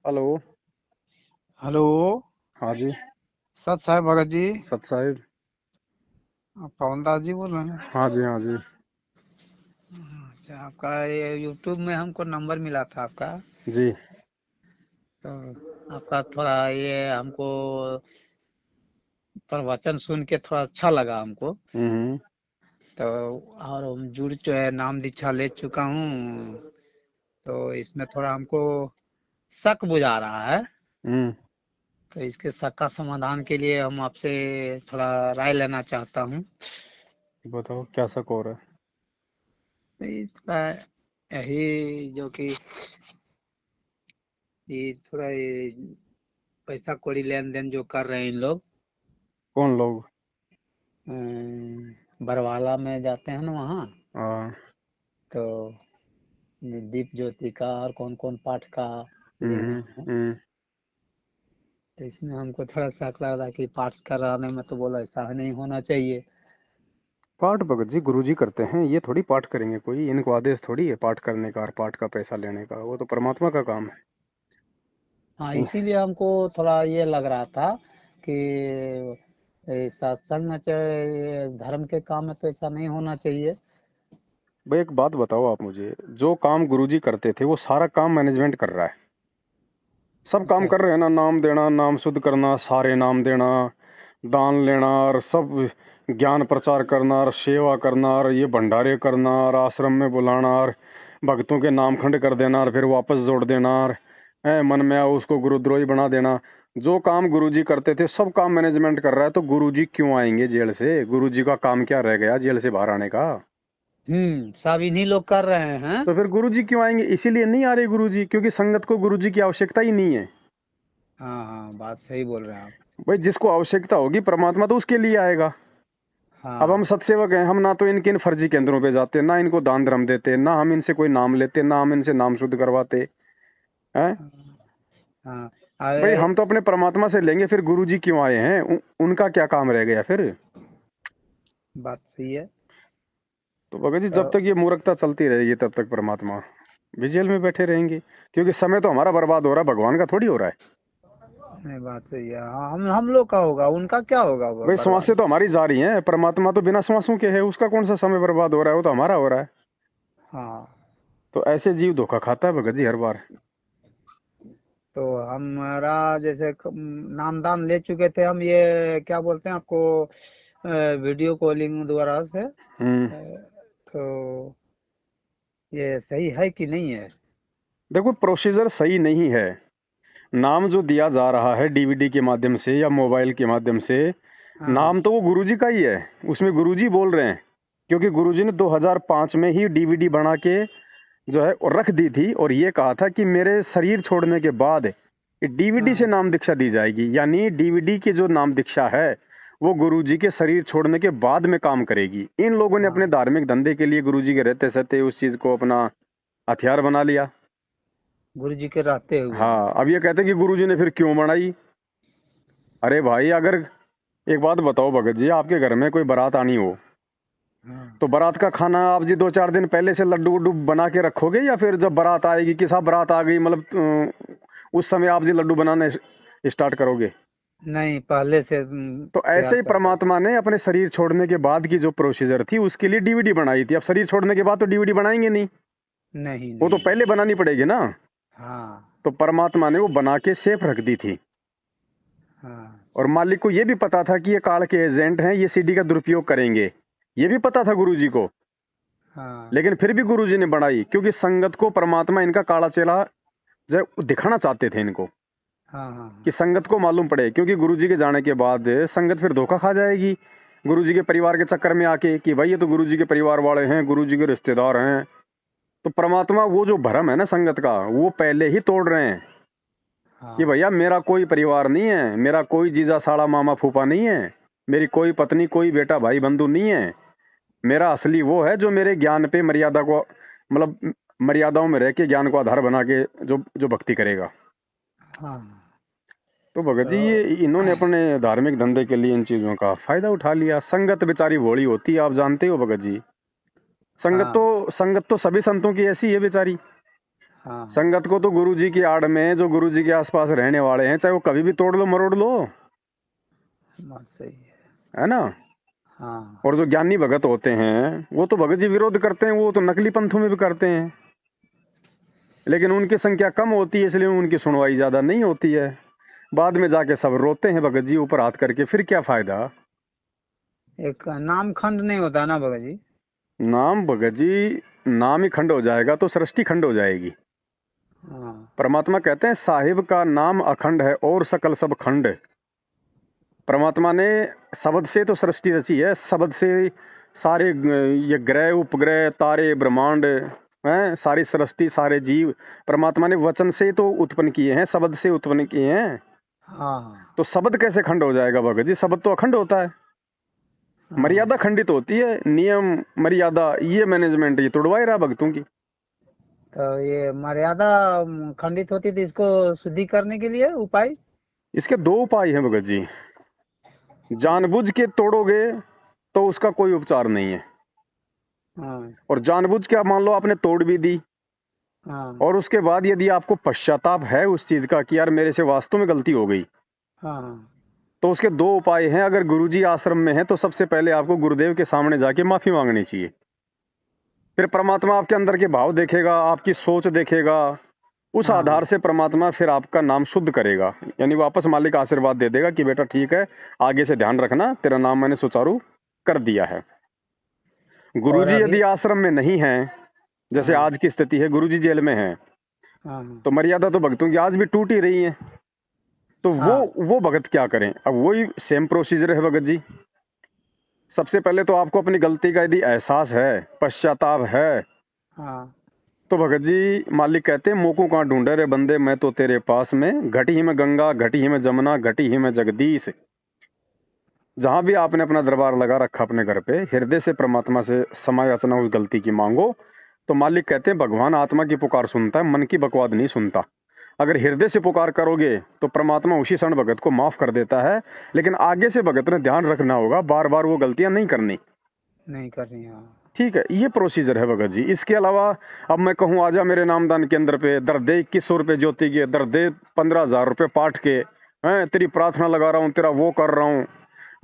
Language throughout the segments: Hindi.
हेलो। हेलो। हाँ जी। सत साहब भगत जी। सत साहिब। आप पवन दास जी बोल रहे हैं? हाँ जी, हाँ जी। अच्छा, आपका ये यूट्यूब में हमको नंबर मिला था आपका। जी। तो आपका थोड़ा ये हमको प्रवचन सुन के थोड़ा अच्छा लगा हमको। हम्म। तो और हम जुड़ जो है नाम दीक्षा ले चुका हूँ। तो इसमें थोड़ा हमको शक बुझा रहा है। हम्म। तो इसके शक का समाधान के लिए हम आपसे थोड़ा राय लेना चाहता हूँ। बताओ क्या शक हो रहा है। नहीं, थोड़ा यही जो कि ये थोड़ा ये पैसा कौड़ी लेन देन जो कर रहे हैं इन लोग। कौन लोग? बरवाला में जाते हैं ना वहाँ। हाँ। तो ये दीप ज्योति का और कौन कौन पाठ का ले हम्म। रहे हैं। हम्म। तो इसमें हमको थोड़ा शक लग रहा है कि पाठ कराने में तो बोला ऐसा नहीं होना चाहिए। पाठ भगत जी गुरु जी करते हैं, ये थोड़ी पाठ करेंगे, कोई इनको आदेश थोड़ी है पाठ करने का और पाठ का पैसा लेने का, वो तो परमात्मा का काम हाँ, है। इसीलिए हमको थोड़ा ये लग रहा था कि सत्संग में चाहे ये धर्म के काम में तो ऐसा नहीं होना चाहिए। भाई एक बात बताओ आप मुझे, जो काम गुरु जी करते थे वो सारा काम मैनेजमेंट कर रहा है। सब काम अच्छा। कर रहे हैं ना, नाम देना, नाम शुद्ध करना, सारे नाम देना, दान लेना और सब ज्ञान प्रचार करना और सेवा करना और ये भंडारे करना और आश्रम में बुलाना और भक्तों के नाम खंड कर देना और फिर वापस जोड़ देना और मन में आओ उसको गुरुद्रोही बना देना। जो काम गुरुजी करते थे सब काम मैनेजमेंट कर रहा है, तो गुरुजी क्यों आएंगे जेल से? गुरुजी का काम क्या रह गया जेल से बाहर आने का? सब इन्हीं लोग कर रहे हैं। तो फिर गुरुजी क्यों आएंगे? इसीलिए नहीं आ रहे गुरुजी, क्योंकि संगत को गुरुजी की आवश्यकता ही नहीं है। हाँ हाँ, बात सही बोल रहे हैं आप। भाई जिसको आवश्यकता होगी परमात्मा तो उसके लिए आएगा। अब हम हाँ सत्सेवक हैं, हम ना तो इनके इन फर्जी केंद्रों पे जाते, ना इनको दान धर्म देते, ना हम इनसे कोई नाम लेते, ना हम इनसे नाम शुद्ध करवाते हैं। हाँ। भाई अरे, हम तो अपने परमात्मा से लेंगे, फिर गुरुजी क्यों आए हैं? उनका क्या काम रह गया फिर? बात सही है। तो भगत जी जब तो तक ये मूर्खता चलती रहेगी तब तक परमात्मा भी जेल में बैठे रहेंगे, क्योंकि समय तो हमारा बर्बाद हो रहा है, भगवान का थोड़ी हो रहा है। नहीं, बात सही है। हाँ, हम लोग का होगा, उनका क्या होगा भाई बर्बाद। श्वासें तो हमारी जा रही हैं, परमात्मा तो बिना श्वासों के है, उसका कौन सा समय बर्बाद हो रहा है? वो तो हमारा हो रहा है। हाँ। तो ऐसे जीव धोखा खाता है भगत जी हर बार। तो हमारा जैसे नामदान ले चुके थे हम, ये क्या बोलते हैं आपको, वीडियो कॉलिंग द्वारा से। हम्म। तो ये सही है कि नहीं है? देखो प्रोसीजर सही नहीं है। नाम जो दिया जा रहा है डीवीडी के माध्यम से या मोबाइल के माध्यम से, हाँ नाम तो वो गुरुजी का ही है, उसमें गुरुजी बोल रहे हैं। क्योंकि गुरुजी ने 2005 में ही डीवीडी बना के जो है और रख दी थी, और ये कहा था कि मेरे शरीर छोड़ने के बाद डीवीडी से हाँ नाम दीक्षा दी जाएगी, यानी डीवीडी की जो नाम दीक्षा है वो गुरुजी के शरीर छोड़ने के बाद में काम करेगी। इन लोगों ने अपने हाँ। धार्मिक धंधे के लिए गुरुजी के रहते सहते उस चीज को अपना हथियार बना लिया। गुरु जी के रहते हुए। हाँ, अब ये कहते हैं कि गुरुजी ने फिर क्यों बनाई। अरे भाई अगर एक बात बताओ भगत जी, आपके घर में कोई बारात आनी हो हाँ तो बारात का खाना आप जी 2-4 दिन पहले से लड्डू वड्डू बना के रखोगे, या फिर जब बारात आएगी कि साहब बारात आ गई मतलब उस समय आप जी लड्डू बनाने स्टार्ट करोगे? नहीं, पहले से तो ऐसे तैयार ही करके। परमात्मा ने अपने शरीर छोड़ने के बाद की जो प्रोसीजर थी उसके लिए डीवीडी बनाई थी। अब शरीर छोड़ने के बाद तो डीवीडी बनाएंगे नहीं, नहीं वो तो नहीं। पहले बनानी पड़ेगी ना। हाँ तो परमात्मा ने वो बना के सेफ रख दी थी, हाँ और मालिक को ये भी पता था कि ये काल के एजेंट हैं, ये सीडी का दुरुपयोग करेंगे, ये भी पता था गुरुजी को। हाँ लेकिन फिर भी गुरुजी ने बढ़ाई, क्योंकि संगत को परमात्मा इनका काला चेला जो दिखाना चाहते थे इनको, हाँ हाँ कि हाँ। संगत को मालूम पड़े, क्योंकि गुरुजी के जाने के बाद संगत फिर धोखा खा जाएगी गुरुजी के परिवार के चक्कर में आके, कि भाई ये तो गुरुजी के परिवार वाले हैं, गुरुजी के रिश्तेदार हैं। तो परमात्मा वो जो भरम है ना संगत का, वो पहले ही तोड़ रहे हैं कि हाँ भैया मेरा कोई परिवार नहीं है, मेरा कोई जीजा साला मामा फूफा नहीं है, मेरी कोई पत्नी कोई बेटा भाई बंधु नहीं है। मेरा असली वो है जो मेरे ज्ञान पे मर्यादा को मतलब मर्यादाओं में रह के ज्ञान को आधार बना के जो जो भक्ति करेगा। हाँ। तो भगत जी तो ये इन्होंने अपने धार्मिक धंधे के लिए इन चीजों का फायदा उठा लिया। संगत बेचारी भोली होती है, आप जानते हो भगत जी। संगत हाँ तो संगत तो सभी संतों की ऐसी है बेचारी। हाँ संगत को तो गुरु जी की आड़ में, जो गुरु जी के आसपास रहने वाले हैं, चाहे वो कभी भी तोड़ लो मरोड़ लो, बात सही है ना। हाँ और जो ज्ञानी भगत होते हैं वो तो भगत जी विरोध करते हैं, वो तो नकली पंथों में भी करते हैं, लेकिन उनकी संख्या कम होती है इसलिए उनकी सुनवाई ज्यादा नहीं होती है। बाद में जाके सब रोते हैं भगत जी ऊपर हाथ करके, फिर क्या फायदा। एक नाम खंड नहीं होता ना भगत जी। नाम भगत जी, नाम ही खंड हो जाएगा तो सृष्टि खंड हो जाएगी। हाँ परमात्मा कहते हैं साहिब का नाम अखंड है और सकल सब खंड। परमात्मा ने शब्द से तो सृष्टि रची है, शब्द से सारे ये ग्रह उपग्रह तारे ब्रह्मांड हैं, सारी सृष्टि सारे जीव परमात्मा ने वचन से तो उत्पन्न किए हैं, शब्द से उत्पन्न किए हैं। हाँ तो शब्द कैसे खंड हो जाएगा भगत जी, शब्द तो अखंड होता है। हाँ। मर्यादा खंडित होती है, नियम मर्यादा ये मैनेजमेंट ये तोड़वा ही रहा भक्तों की। तो ये मर्यादा खंडित होती थी, इसको शुद्धि करने के लिए उपाय। इसके दो उपाय हैं भगत जी। जानबूझ के तोड़ोगे तो उसका कोई उपचार नहीं है, हाँ और जानबूझ के आप मान लो आपने तोड़ भी दी, हाँ और उसके बाद यदि आपको पश्चाताप है उस चीज का कि यार मेरे से वास्तव में गलती हो गई, हाँ तो उसके दो उपाय हैं। अगर गुरुजी आश्रम में है तो सबसे पहले आपको गुरुदेव के सामने जाके माफी मांगनी चाहिए। फिर परमात्मा आपके अंदर के भाव देखेगा, आपकी सोच देखेगा, उस हाँ आधार से परमात्मा फिर आपका नाम शुद्ध करेगा, यानी वापस मालिक आशीर्वाद दे देगा कि बेटा ठीक है, आगे से ध्यान रखना, तेरा नाम मैंने सुचारू कर दिया है। और गुरुजी अभी यदि आश्रम में नहीं है, जैसे हाँ आज की स्थिति है, गुरुजी जेल में है, हाँ हाँ तो मर्यादा तो भक्तों की आज भी टूट ही रही है। तो हाँ वो भगत क्या करें, अब वही सेम प्रोसीजर है भगत जी। सबसे पहले तो आपको अपनी गलती का यदि एहसास है, पश्चाताप है, हाँ तो भगत जी मालिक कहते हैं मोको कहाँ ढूंढे रे बंदे, मैं तो तेरे पास में, घटी ही में गंगा घटी ही में जमुना घटी ही में जगदीश। जहां भी आपने अपना दरबार लगा रखा अपने घर पे, हृदय से परमात्मा से क्षमा याचना उस गलती की मांगो, तो मालिक कहते हैं भगवान आत्मा की पुकार सुनता है, मन की बकवाद नहीं सुनता। अगर हृदय से पुकार करोगे तो परमात्मा उसी क्षण भगत को माफ कर देता है, लेकिन आगे से भगत ने ध्यान रखना होगा, बार बार वो गलतियां नहीं करनी। नहीं करनी हाँ ठीक है, ये प्रोसीजर है भगत जी। इसके अलावा अब मैं कहूँ आजा मेरे नामदान केंद्र पे, दर दे 2100 रुपये ज्योति के, दर दे 15,000 रुपये पाठ के, हैं तेरी प्रार्थना लगा रहा हूँ, तेरा वो कर रहा हूँ,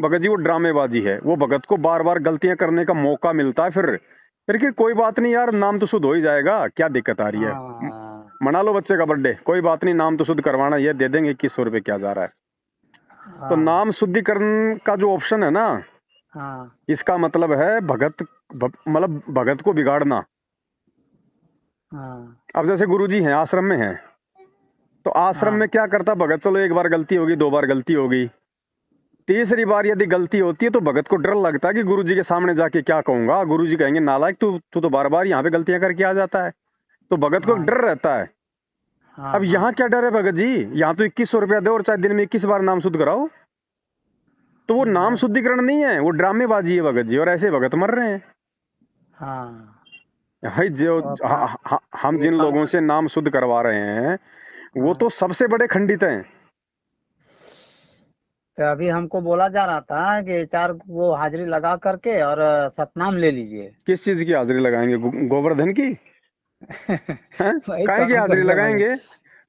भगत जी वो ड्रामेबाजी है। वो भगत को बार बार गलतियां करने का मौका मिलता है, फिर कि कोई बात नहीं यार, नाम तो शुद्ध हो ही जाएगा, क्या दिक्कत आ रही है, हाँ मना लो बच्चे का बर्थडे, कोई बात नहीं, नाम तो शुद्ध करवाना, ये दे देंगे 2100 रुपये, क्या जा रहा है। तो हाँ नाम शुद्धिकरण का जो ऑप्शन है ना, हाँ इसका मतलब है मतलब भगत को बिगाड़ना। हाँ अब जैसे गुरुजी हैं आश्रम में हैं, तो आश्रम में हाँ क्या करता भगत, चलो एक बार गलती होगी, दो बार गलती होगी, तीसरी बार यदि गलती होती है तो भगत को डर लगता है कि गुरुजी के सामने जाके क्या कहूंगा, गुरुजी कहेंगे नालायक तू तू तो बार बार यहाँ पे गलतियां करके आ जाता है। तो भगत को एक हाँ डर रहता है। हाँ अब हाँ यहाँ क्या डर है भगत जी, यहाँ तो 2100 रुपया दो और चाहे दिन में 21 बार नाम शुद्ध कराओ। तो वो नाम बस शुद्धिकरण नहीं है, वो ड्रामेबाजी है भगत जी, और ऐसे भगत मर रहे हैं। हाँ भाई जो तो अपना हम ये जिन काम लोगों से नाम शुद्ध करवा रहे हैं वो हाँ। तो सबसे बड़े खंडित हैं। तो अभी हमको बोला जा रहा था कि 4 वो हाजिरी लगा करके और सतनाम ले लीजिए। किस चीज की हाजिरी लगाएंगे, गोवर्धन की? हैं? वही तो काहे की हमको हाजिरी समझ लगाएंगे?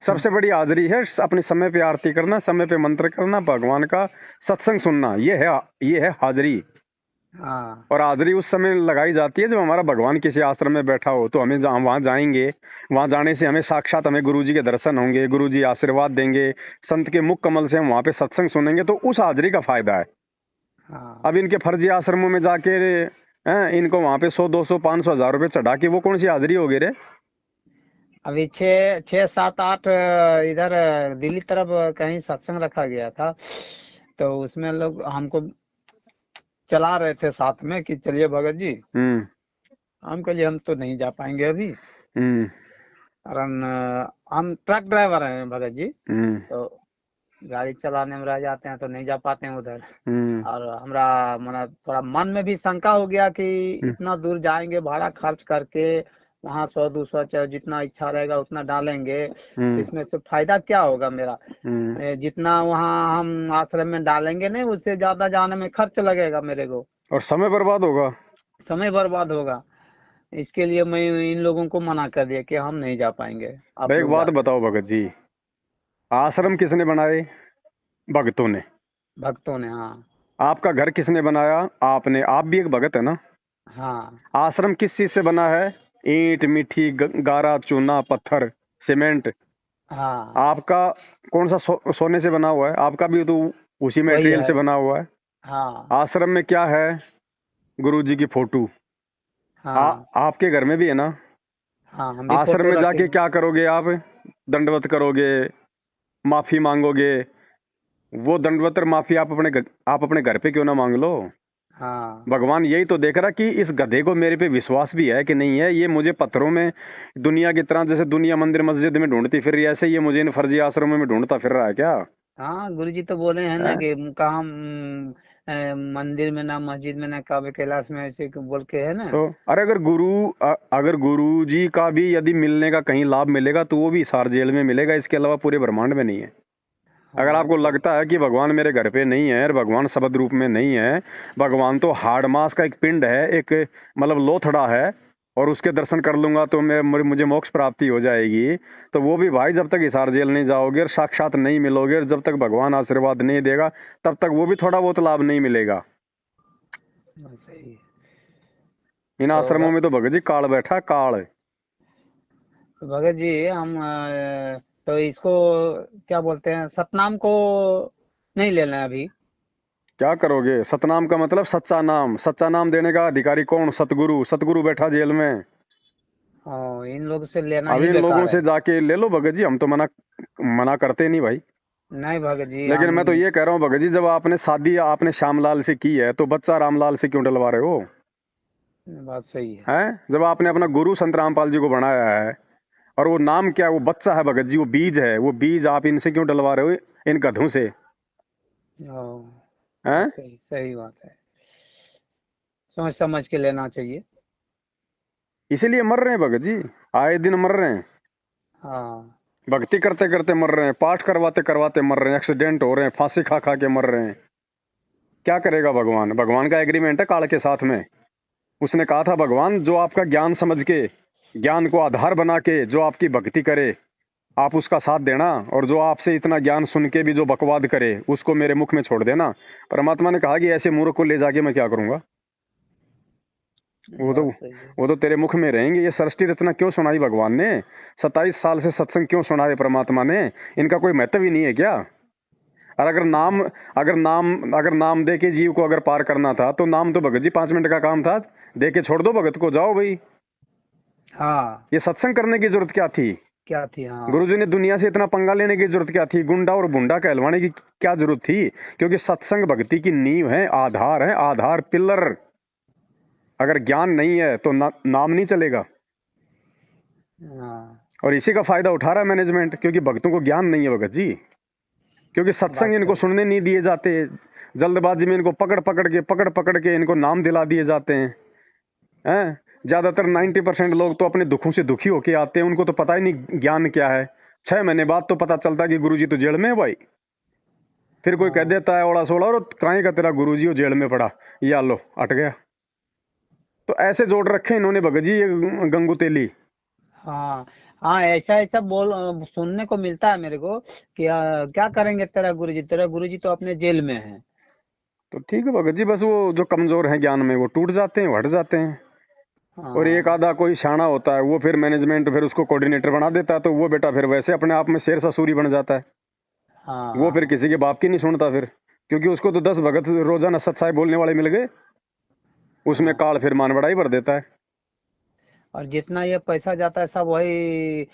सबसे बड़ी हाजिरी है अपने समय पे आरती करना, समय पे मंत्र करना, भगवान का सत्संग सुनना, ये है हाजिरी। हाँ और हाजिरी उस समय लगाई जाती है जब हमारा भगवान किसी आश्रम में बैठा हो, तो हमें हम वहां जाएंगे, वहां जाने से हमें साक्षात हमें गुरुजी के दर्शन होंगे, गुरुजी आशीर्वाद देंगे, संत के मुख कमल से हम वहां पे सत्संग सुनेंगे, तो उस हाजिरी का फायदा है। हाँ। अब इनके फर्जी आश्रमों में जाके इनको वहां पे 100 200 500 1000 रुपये चढ़ा के वो कौन सी हाजिरी होगी रे। अभी 6 6 7 8 इधर दिल्ली तरफ कहीं सत्संग रखा गया था, तो उसमें लोग हमको चला रहे थे साथ में कि चलिए भगत जी। हम्म हम कहिए हम तो नहीं जा पाएंगे अभी, हम्म कारण हम ट्रक ड्राइवर हैं भगत जी, हम्म तो गाड़ी चलाने में रह जाते हैं तो नहीं जा पाते हैं उधर। हम्म और हमरा मना थोड़ा मन में भी शंका हो गया कि हम्म इतना दूर जाएंगे भाड़ा खर्च करके, वहाँ 100 200 चाहे जितना इच्छा रहेगा उतना डालेंगे, तो हम्म इसमें से फायदा क्या होगा मेरा। हम्म जितना वहाँ हम आश्रम में डालेंगे नहीं, उससे ज्यादा जाने में खर्च लगेगा मेरे को, और समय बर्बाद होगा। समय बर्बाद होगा। इसके लिए मैं इन लोगों को मना कर दिया कि हम नहीं जा पाएंगे, आप भाई एक लोग जा बात सकते बताओ भगत जी, आश्रम किसने बनाए? भगतों ने। भक्तों ने, हाँ। आपका घर किसने बनाया? आपने। आप भी एक भगत है ना। हाँ। आश्रम किस चीज से बना है? ईंट, मिट्टी, गारा, चूना, पत्थर, सीमेंट। हाँ। आपका कौन सा सोने से बना हुआ है? आपका भी तो उसी वही मटेरियल है। से बना हुआ है। हाँ। आश्रम में क्या है? गुरु जी की फोटो। हाँ। आपके घर में भी है ना। हाँ, हम भी आश्रम फोटो में रखे जाके हैं। क्या करोगे आप? दंडवत करोगे, माफी मांगोगे। वो दंडवत और माफी आप अपने घर पे क्यों ना मांग लो। हाँ। भगवान यही तो देख रहा कि इस गधे को मेरे पे विश्वास भी है कि नहीं है। ये मुझे पत्थरों में, दुनिया की तरह, जैसे दुनिया मंदिर मस्जिद में ढूंढती फिर रही है, ऐसे ये मुझे इन फर्जी आश्रमों में ढूंढता फिर रहा है क्या? हाँ, गुरुजी तो बोले हैं ना है? कि कहाँ मंदिर में ना मस्जिद में ना काबे कैलाश में, ऐसे बोल के है ना। तो अरे अगर गुरु जी का भी यदि मिलने का कहीं लाभ मिलेगा तो वो भी सार जेल में मिलेगा, इसके अलावा पूरे ब्रह्मांड में नहीं है। अगर हाँ, आपको सही। लगता है कि भगवान मेरे घर पे नहीं है और भगवान शब्द रूप में नहीं है, भगवान तो हाड़ मास का एक पिंड है, एक मतलब लोथड़ा है, और उसके दर्शन कर लूंगा तो मुझे मोक्ष प्राप्ति हो जाएगी। तो वो भी भाई, जब तक हिसार जेल नहीं जाओगे और साक्षात नहीं मिलोगे और जब तक भगवान आशीर्वाद नहीं देगा, तब तक वो भी थोड़ा बहुत लाभ नहीं मिलेगा। हाँ, सही है। इन तो आश्रमों में तो भगत जी काल बैठा, काल। भगत जी, हम तो इसको क्या बोलते हैं, सतनाम को नहीं लेना है अभी। क्या करोगे? सतनाम का मतलब सच्चा नाम। सच्चा नाम देने का अधिकारी कौन? सतगुरु। सतगुरु बैठा जेल में। इन लोग से लेना अब ही इन लोगों बेकार है। से जाके ले लो भगत जी, हम तो मना मना करते नहीं भाई। नहीं भगत जी, लेकिन हम। मैं तो ये कह रहा हूँ भगत जी, जब आपने शादी आपने श्यामलाल से की है तो बच्चा रामलाल से क्यों डलवा रहे हो? बात सही है। हैं? जब आपने अपना गुरु संत रामपाल जी को बनाया है, और वो नाम क्या है? वो बच्चा है भगत जी, वो बीज है। वो बीज आप इनसे क्यों डलवा रहे हो, इन गधों से? हैं? सही सही बात है। सोच समझ के लेना चाहिए। इसीलिए मर रहे हैं भगत जी, आए दिन मर रहे हैं। हाँ। भक्ति करते करते मर रहे हैं, पाठ करवाते करवाते मर रहे हैं, एक्सीडेंट हो रहे हैं, फांसी खा खा के मर रहे हैं। क्या करेगा भगवान? भगवान का एग्रीमेंट है काल के साथ में। उसने कहा था, भगवान जो आपका ज्ञान समझ के, ज्ञान को आधार बना के जो आपकी भक्ति करे, आप उसका साथ देना, और जो आपसे इतना ज्ञान सुन के भी जो बकवाद करे उसको मेरे मुख में छोड़ देना। परमात्मा ने कहा कि ऐसे मूर्ख को ले जाके मैं क्या करूंगा? वो तो बात सही है। वो तो तेरे मुख में रहेंगे। ये सृष्टि रचना क्यों सुनाई भगवान ने? 27 साल से सत्संग क्यों सुनाए परमात्मा ने? इनका कोई महत्व ही नहीं है क्या? और अगर नाम दे के जीव को अगर पार करना था तो नाम तो भगत जी 5 मिनट का काम था। दे के छोड़ दो भगत को, जाओ भाई। हाँ। ये सत्संग करने की जरूरत क्या थी? क्या थी, हाँ। गुरुजी ने दुनिया से इतना पंगा लेने की जरूरत क्या थी? गुंडा और बुंडा कहलवाने की क्या जरूरत थी? क्योंकि सत्संग भक्ति की नींव है, आधार है, आधार पिलर। अगर ज्ञान नहीं है तो नाम नहीं चलेगा। हाँ। और इसी का फायदा उठा रहा है मैनेजमेंट, क्योंकि भक्तों को ज्ञान नहीं है भगत जी। क्योंकि सत्संग बात इनको सही। सुनने नहीं दिए जाते। जल्दबाजी में इनको पकड़ पकड़ के इनको नाम दिला दिए जाते हैं। ज्यादातर 90% लोग तो अपने दुखों से दुखी होके आते हैं, उनको तो पता ही नहीं ज्ञान क्या है। 6 महीने बाद तो पता चलता कि गुरुजी तो जेल में है भाई। फिर कोई कह हाँ। देता है ओड़ा सोड़ा, और काहे का तेरा गुरुजी वो जेल में पड़ा, या लो अट गया। तो ऐसे जोड़ रखे इन्होंने भगत जी, ये गंगू तेली। हाँ। हाँ, ऐसा ऐसा सुनने को मिलता है मेरे को कि क्या करेंगे तेरा गुरुजी तो अपने जेल में है। तो ठीक है भगत जी, बस वो जो कमजोर हैं ज्ञान में वो टूट जाते हैं, वो हट जाते हैं। और एक हाँ। आधा कोई शाना होता है, वो फिर मैनेजमेंट फिर उसको कोऑर्डिनेटर बना देता है, तो वो बेटा फिर वैसे अपने आप में शेर ससूरी बन जाता है। हाँ। वो फिर हाँ। किसी के बाप की नहीं सुनता फिर, क्योंकि उसको तो 10 भगत रोजाना सत्साई बोलने वाले मिल गए। उसमें हाँ। काल फिर मान बढ़ाई भर देता है। और जितना ये पैसा जाता है सब वही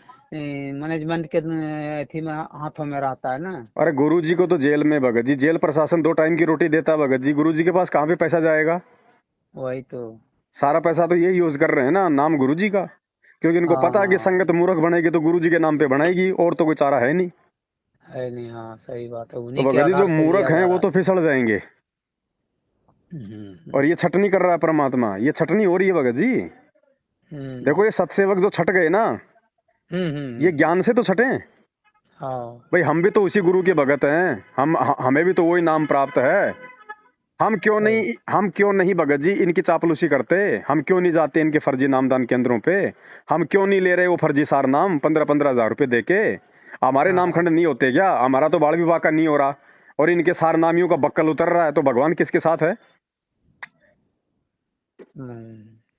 मैनेजमेंट के थी में हाथों में रहता है ना। अरे गुरु जी को तो जेल में भगत जी, जेल प्रशासन 2 टाइम की रोटी देता है भगत जी। गुरु जी के पास कहाँ पे पैसा जाएगा? वही तो। सारा पैसा तो ये यूज कर रहे हैं ना, नाम गुरु जी का। क्योंकि इनको हाँ। पता है कि हाँ, संगत मूर्ख बनेगी तो गुरु जी के नाम पे बनाएगी, और तो कोई चारा है नहीं। है नहीं। हाँ, सही बात है, तो उन्हीं के भगत जी जो आधार से लिया मूर्ख हैं जा वो रहा तो है। फिसल जाएंगे। हम्म। और ये छटनी कर रहा है परमात्मा, ये छटनी हो रही है भगत जी। हम्म। देखो ये सतसेवक जो छट गए ना, हम्म। ये ज्ञान से तो छटे। हाँ। भाई हम भी तो उसी गुरु के भगत हैं, हमें भी तो वही नाम प्राप्त है। हम क्यों नहीं भगत जी इनकी चापलूसी करते? हम क्यों नहीं जाते इनके फर्जी नामदान केंद्रों पे? हम क्यों नहीं ले रहे वो फर्जी सार नाम 15-15 हजार रुपए देके? हमारे नाम हाँ। खंड नहीं होते क्या? हमारा तो बाल विवाह का नहीं हो रहा और इनके सार नामियों का बक्कल उतर रहा है, तो भगवान किसके साथ है? हम्म,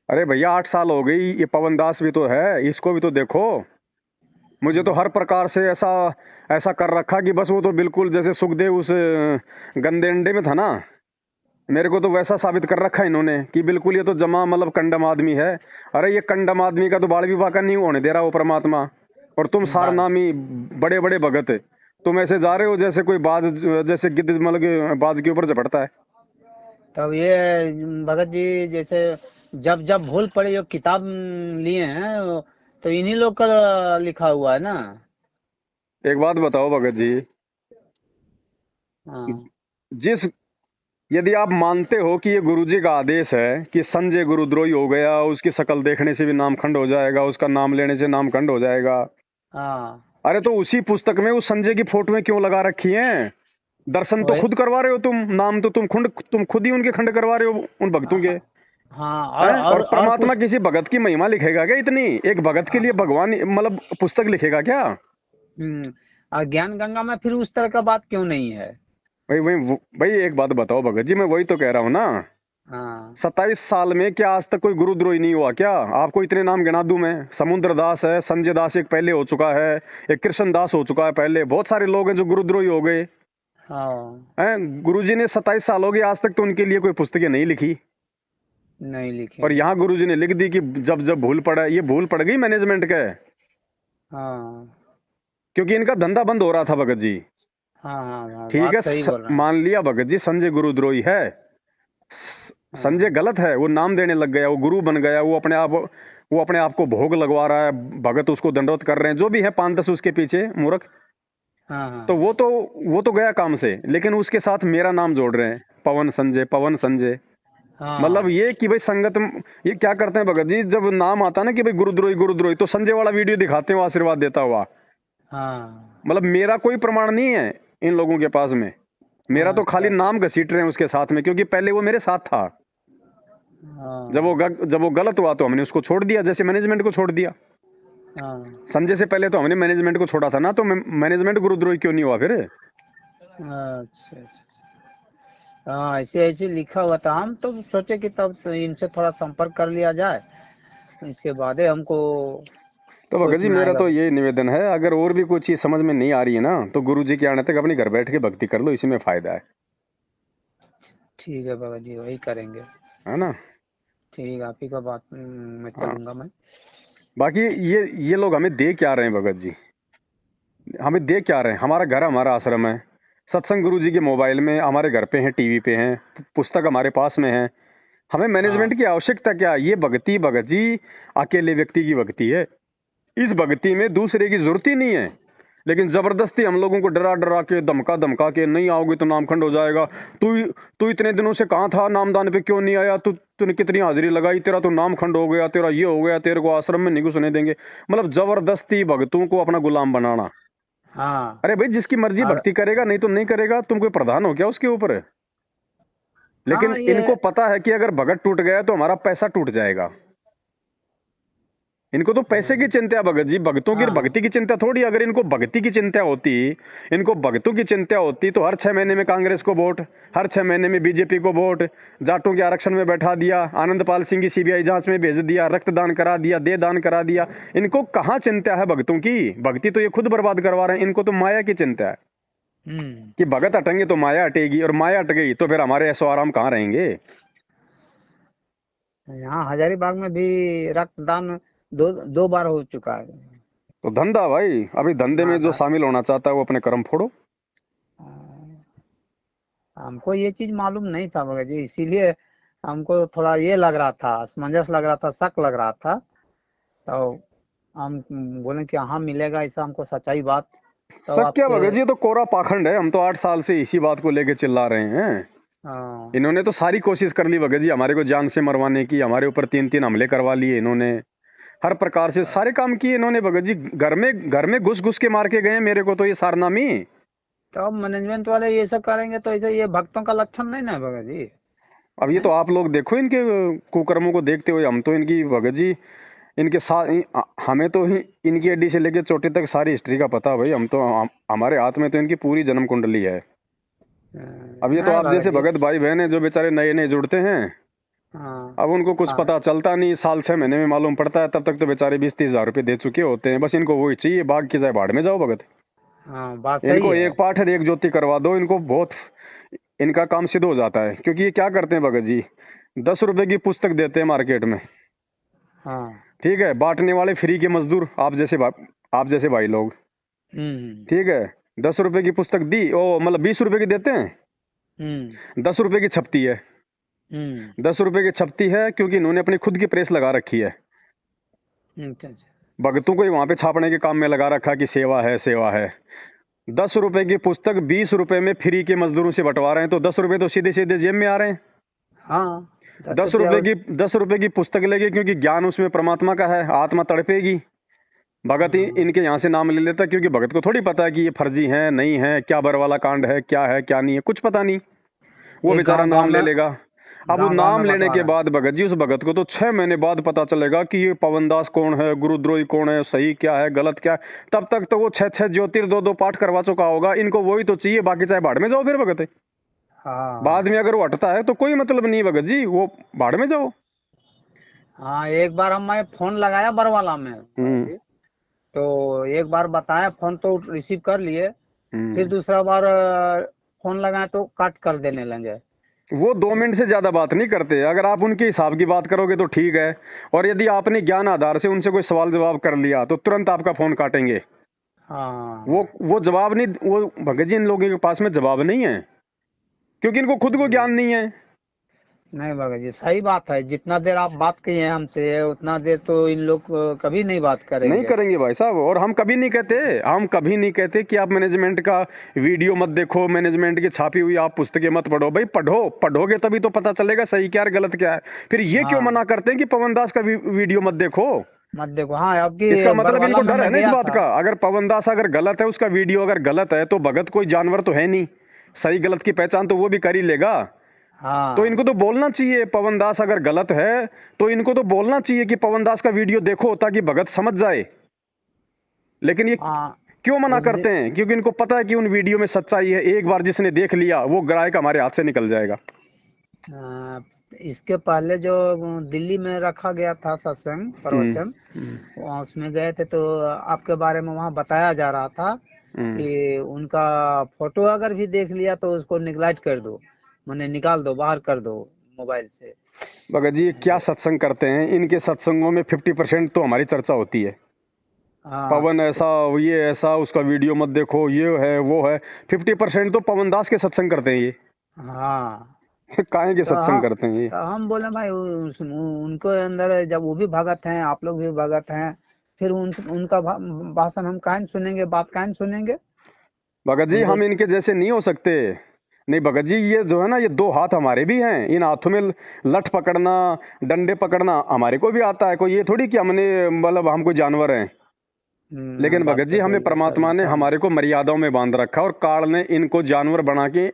अरे भैया 8 साल हो गई, ये पवन दास भी तो है, इसको भी तो देखो। मुझे तो हर प्रकार से ऐसा ऐसा कर रखा कि बस वो तो बिल्कुल जैसे सुखदेव उस गंदे अंडे में था ना, मेरे को तो वैसा साबित कर रखा है इन्होंने कि बिल्कुल ये तो जमा मतलब कंडम आदमी है। अरे ये कंडम आदमी का तो बाल विवाह का नहीं होने दे रहा वो परमात्मा, और तुम बस। सारनामी बड़े बड़े भगत, तुम ऐसे जा रहे हो जैसे कोई बाज, जैसे गिद्ध मतलब कि बाज के ऊपर झपटता है। तब ये भगत जी जैसे जब जब भूल पड़े जो किताब लिए हैं तो इन्हीं लोग का लिखा हुआ है ना। एक बात बताओ भगत जी, हाँ। जिस यदि आप मानते हो कि ये गुरुजी का आदेश है कि संजय गुरुद्रोही हो गया, उसकी शक्ल देखने से भी नाम खंड हो जाएगा, उसका नाम लेने से नाम खंड हो जाएगा, हाँ। अरे तो उसी पुस्तक में उस संजय की फोटोएं क्यों लगा रखी हैं? दर्शन तो वही। खुद करवा रहे हो तुम, नाम तो तुम खुद ही उनके खंड करवा रहे हो उन भक्तों के। हाँ। हैं? और और परमात्मा कुछ। किसी भगत की महिमा लिखेगा क्या? इतनी एक भगत के लिए भगवान मतलब पुस्तक लिखेगा क्या? और ज्ञान गंगा में फिर उस तरह का बात क्यों नहीं है? भाई एक बात बताओ भगत जी, मैं वही तो कह रहा हूँ ना, हाँ। 27 साल में क्या आज तक कोई गुरुद्रोही नहीं हुआ क्या? आपको इतने नाम गिना दूं मैं, समुद्र दास है, संजय दास एक पहले हो चुका है, एक कृष्ण दास हो चुका है पहले, बहुत सारे लोग हैं जो गुरुद्रोही हो गए हाँ। हैं। गुरुजी ने 27 साल हो गए आज तक तो उनके लिए कोई पुस्तकें नहीं लिखी, नहीं लिखे। और यहाँ गुरुजी ने लिख दी कि जब जब भूल पड़ा, ये भूल पड़ गई मैनेजमेंट के, हाँ। क्योंकि इनका धंधा बंद हो रहा था भगत जी। हाँ। हाँ। हाँ, ठीक बात है, सही बोल रहे हैं। मान लिया भगत जी संजय गुरुद्रोही है, संजय हाँ। गलत है, वो नाम देने लग गया, वो गुरु बन गया, वो अपने आप को भोग लगवा रहा है, भगत उसको दंडवत कर रहे हैं, जो भी है 5-10 उसके पीछे मूर्ख, हाँ। तो हाँ। वो तो गया काम से, लेकिन उसके साथ मेरा नाम जोड़ रहे हैं, पवन संजय, पवन संजय। मतलब हाँ। ये कि भाई संगत ये क्या करते हैं भगत जी, जब नाम आता है ना कि भाई गुरुद्रोही गुरुद्रोही, तो संजय वाला वीडियो दिखाते हैं वो आशीर्वाद देता हुआ। हाँ। मतलब मेरा कोई प्रमाण नहीं है इन लोगों के पास में, मेरा तो अच्छा खाली अच्छा। नाम घसीट रहे हैं उसके साथ में, क्योंकि पहले वो मेरे साथ था। हाँ। जब वो गलत हुआ तो हमने उसको छोड़ दिया, जैसे मैनेजमेंट को छोड़ दिया। हाँ। संजय से पहले तो हमने मैनेजमेंट को छोड़ा था ना, तो मैनेजमेंट गुरुद्रोही क्यों नहीं हुआ फिर? अच्छा अच्छा। हाँ, ऐसे ऐसे लिखा हुआ था, हम तो सोचे कि तब तो इनसे थोड़ा संपर्क कर लिया जाए, इसके बाद ही हमको तो भगत सोच जी में मेरा आएगा। तो ये निवेदन है, अगर और भी कोई चीज समझ में नहीं आ रही है ना, तो गुरु जी के आने तक अपने घर बैठ के भक्ति कर लो, इसी में फायदा ठीक है भगत जी, वही करेंगे। है ना? ठीक है, आप ही का बात मैं हाँ। चलूंगा मैं। बाकी ये लोग हमें दे क्या रहे हैं भगत जी? हमें दे क्या रहे हैं? हमारा घर हमारा आश्रम है, सत्संग गुरु जी के मोबाइल में हमारे घर पे हैं, टीवी पे हैं, पुस्तक हमारे पास में है, हमें हाँ। मैनेजमेंट की आवश्यकता क्या? ये भक्ति भगत जी अकेले व्यक्ति की भक्ति है, इस भक्ति में दूसरे की जरूरत ही नहीं है, लेकिन जबरदस्ती हम लोगों को डरा डरा के धमका धमका के, नहीं आओगे तो नामखंड हो जाएगा, तू तू इतने दिनों से कहाँ था, नामदान पे क्यों नहीं आया, तूने कितनी हाजिरी लगाई, तेरा तो नामखंड हो गया, तेरा ये हो गया, तेरे को आश्रम में नहीं घुसने देंगे। मतलब जबरदस्ती भक्तों को अपना गुलाम बनाना। हाँ। अरे भाई जिसकी मर्जी और भक्ति करेगा, नहीं तो नहीं करेगा, तुम कोई प्रधान हो क्या उसके ऊपर? लेकिन हाँ ये। इनको पता है कि अगर भगत टूट गया तो हमारा पैसा टूट जाएगा। इनको तो पैसे की चिंता है भगत जी, भक्तों की हाँ। भक्ति की चिंता थोड़ी। अगर इनको भक्ति की चिंता होती, इनको भक्तों की चिंता होती, तो हर 6 महीने में कांग्रेस को वोट, हर 6 महीने में बीजेपी को वोट, जाटों के आरक्षण में बैठा दिया, आनंदपाल सिंह की सीबीआई जांच में भेज दिया, रक्तदान करा दिया, दे दान करा दिया। इनको कहाँ चिंता है भक्तों की? भक्ति तो ये खुद बर्बाद करवा रहे हैं, इनको तो माया की चिंता है हम्म। कि भगत हटेंगे तो माया हटेगी, और माया हट गई तो फिर हमारे ऐसो आराम कहाँ रहेंगे? यहाँ हजारीबाग में भी रक्तदान दो दो बार हो चुका है। तो धंधा भाई, अभी धंधे हाँ में जो था। शामिल होना चाहता है वो अपने कर्म फोड़ो। हमको ये चीज मालूम नहीं था मगर जी, इसीलिए हमको थोड़ा ये लग रहा था, असमंजस लग रहा था, शक लग रहा था। तो हम बोले कि हाँ मिलेगा ऐसा हमको सच्चाई बात। तो शक क्या आपसे। भगत जी, तो कोरा पाखंड है, हम तो 8 साल से इसी बात को लेके चिल्ला रहे हैं। हाँ। इन्होंने तो सारी कोशिश कर ली भगत जी हमारे को जान से मरवाने की, हमारे ऊपर 3-3 हमले करवा लिए इन्होंने, हर प्रकार से सारे काम किए इन्होंने भगत जी। घर में घुस घुस के मार के गए मेरे को तो ये सारनामी। तो अब मैनेजमेंट वाले ये सब करेंगे तो ऐसे ये भक्तों का लक्षण नहीं ना है भगत जी। अब ये हैं? तो आप लोग देखो इनके कुकर्मों को देखते हुए, हम तो इनकी भगत जी इनके साथ हमें तो इनकी अड्डी से लेके चोटी तक सारी हिस्ट्री का पता है भाई। हम तो हमारे हाथ में तो इनकी पूरी जन्म कुंडली है। अब ये तो नहीं आप भगत जैसे जी। भगत भाई बहन है जो बेचारे नए नए जुड़ते हैं, हाँ अब उनको कुछ हाँ पता चलता नहीं, साल 6 महीने में मालूम पड़ता है, तब तक तो बेचारे 20-30 हज़ार रुपये दे चुके होते हैं। बस इनको वही चाहिए, बाग की जाए भाड़ में जाओ भगत। हाँ, बात सही इनको है। एक पाठ और एक ज्योति करवा दो, इनको बहुत इनका काम सिद्ध हो जाता है। क्योंकि ये क्या करते हैं भगत जी, 10 रुपए की पुस्तक देते हैं मार्केट में, हाँ। ठीक है, बांटने वाले फ्री के मजदूर आप जैसे भाई लोग, हम्म ठीक है। 10 रुपए की पुस्तक दी, ओ मतलब 20 रुपए की देते हैं, हम्म 10 रुपए की छपती है। हम्म 10 रुपए की छपती है क्योंकि इन्होंने अपनी खुद की प्रेस लगा रखी है। अच्छा अच्छा। भगतों को ही वहां पे छापने के काम में लगा रखा कि सेवा है सेवा है। 10 रुपए की पुस्तक 20 रुपए में फ्री के मजदूरों से बंटवा रहे हैं, तो 10 रुपए तो सीधे सीधे जेब में आ रहे हैं। हाँ, 10 रुपया 10 रुपए की पुस्तक लेके, क्योंकि ज्ञान उसमें परमात्मा का है, आत्मा तड़पेगी। भगत ही हाँ, इनके यहाँ से नाम ले लेता, क्योंकि भगत को थोड़ी पता है कि ये फर्जी है नहीं है, क्या बरवाला कांड है, क्या है क्या नहीं है, कुछ पता नहीं। वो ये बेचारा गांव गांव नाम ले में लेगा। अब वो गांव नाम में लेने के बंटवारा। बाद भगत जी, उस भगत को तो 6 महीने बाद पता चलेगा कि ये पवनदास कौन है, गुरुद्रोही कौन है, सही क्या है गलत क्या है। तब तक तो वो 6-6 ज्योतिर 2-2 पाठ करवा चुका होगा। इनको वही तो चाहिए, बाकी चाहे भाड़ में जाओ फिर भगत। बाद में हाँ अगर वो हटता है तो कोई मतलब नहीं भगत जी, वो भाड़ में जाओ। हाँ, एक बार हम मैं फोन लगाया बरवाला में भगत हम्म जी। तो एक बार बताया, फोन तो रिसीव कर लिए। फिर हम्म दूसरा बार फोन लगाया तो काट कर देने लगे। वो 2 मिनट से ज्यादा बात नहीं करते। अगर आप उनके हिसाब की बात करोगे तो ठीक है, और यदि आपने ज्ञान आधार से उनसे कोई सवाल जवाब कर लिया तो तुरंत आपका फोन काटेंगे। वो हाँ। वो जवाब नहीं, वो भगत जी इन लोगों के पास में जवाब नहीं है, क्योंकि इनको खुद को ज्ञान नहीं है। नहीं भगत जी, सही बात है। जितना देर आप बात किए हैं हमसे, उतना देर तो इन लोग कभी नहीं बात नहीं करेंगे। करेंगे भाई साहब। और हम कभी नहीं कहते कि आप मैनेजमेंट का वीडियो मत देखो, मैनेजमेंट की छापी हुई आप पुस्तकें मत पढ़ो। भाई पढ़ो, पढ़ोगे तभी तो पता चलेगा सही क्या है गलत क्या है। फिर ये क्यों हाँ, मना करते हैं कि पवन दास का वीडियो मत देखो? मत देखो। हाँ, आपकी इसका मतलब बरवाला इनको में डर है मैं ना इस गया बात था। का, अगर पवन दास अगर गलत है, उसका वीडियो अगर गलत है, तो भगत कोई जानवर तो है नहीं, सही गलत की पहचान तो वो भी कर ही लेगा। तो हाँ इनको तो बोलना चाहिए, पवन दास अगर गलत है तो इनको तो बोलना चाहिए कि पवन दास का वीडियो देखो, ताकि भगत समझ जाए। लेकिन ये हाँ। क्यों मना उस दिन करते हैं? क्योंकि इनको पता है कि उन वीडियो में सच्चाई है। एक बार जिसने देख लिया वो ग्राहक हमारे हाथ से निकल जाएगा। अ, इसके पहले जो दिल्ली में रखा गया था सत्संग हम्म प्रवचन, हम्म वहाँ उसमें गए थे तो आपके बारे में वहाँ बताया जा रहा था हम्म। कि उनका फोटो अगर भी देख लिया तो उसको निगलेक्ट कर दो, माने निकाल दो, बाहर कर दो मोबाइल से। भगत जी ये क्या तो सत्संग करते हैं? इनके सत्संगों में 50% तो हमारी चर्चा होती है। हाँ पवन तो ऐसा, ये ऐसा, उसका वीडियो मत देखो, ये है वो है। 50% तो पवन दास के सत्संग करते हैं ये। हाँ। काहे के तो सत्संग हम करते हैं ये? तो हम बोले भाई, उनको अंदर जब वो भी भगत हैं, आप लोग भी भगत हैं, फिर उनका भाषण हम काहे न सुनेंगे, बात काहे न सुनेंगे। भगत जी उनको हम इनके जैसे नहीं हो सकते। नहीं भगत जी, ये जो है ना, ये 2 हाथ हमारे भी हैं। इन हाथों में लठ पकड़ना, डंडे पकड़ना हमारे को भी आता है। कोई ये थोड़ी कि हमने मतलब हम कोई जानवर हैं। लेकिन बात भगत तो जी हमें सही है, परमात्मा ने सब। हमारे को मर्यादाओं में बांध रखा, और काल ने इनको जानवर बना के